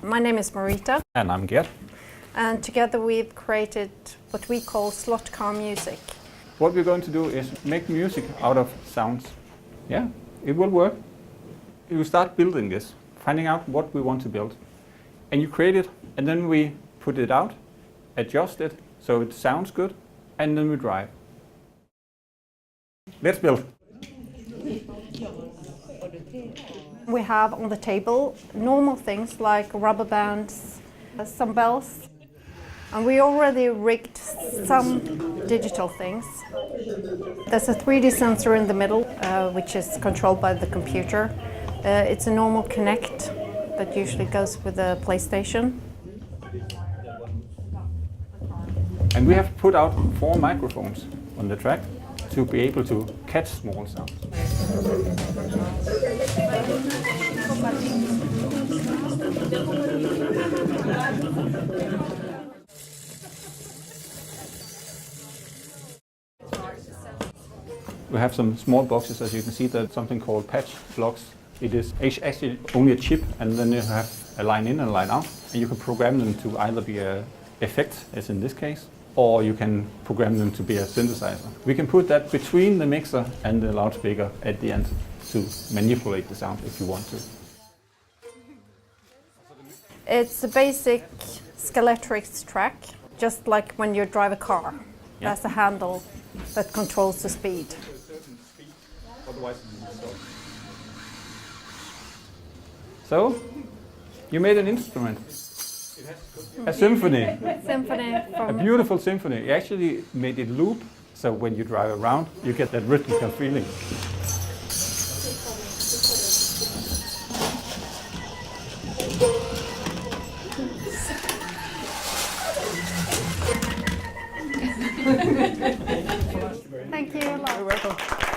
My name is Marita, And I'm Gert. and together we've created what we call slot car music. What we're going to do is make music out of sounds. Yeah, it will work. You start building this, finding out what we want to build. And you create it, and then we put it out, adjust it so it sounds good, and then we drive. Let's build. We have on the table normal things like rubber bands, some bells, and we already rigged some digital things. There's a 3D sensor in the middle, which is controlled by the computer. It's a normal Connect that usually goes with the PlayStation. And we have put out 4 microphones on the track to be able to catch small sounds. We have some small boxes, as you can see, that's something called patch blocks. It is actually only a chip, and then you have a line in and a line out, and you can program them to either be an effect, as in this case, or you can program them to be a synthesizer. We can put that between the mixer and the loudspeaker at the end to manipulate the sound if you want to. It's a basic Scalextric track, just like when you drive a car. Yeah. There's a handle that controls the speed. So, you made an instrument. A symphony. A beautiful symphony. You actually made it loop, so when you drive around, you get that rhythmical feeling. Thank you. You're welcome.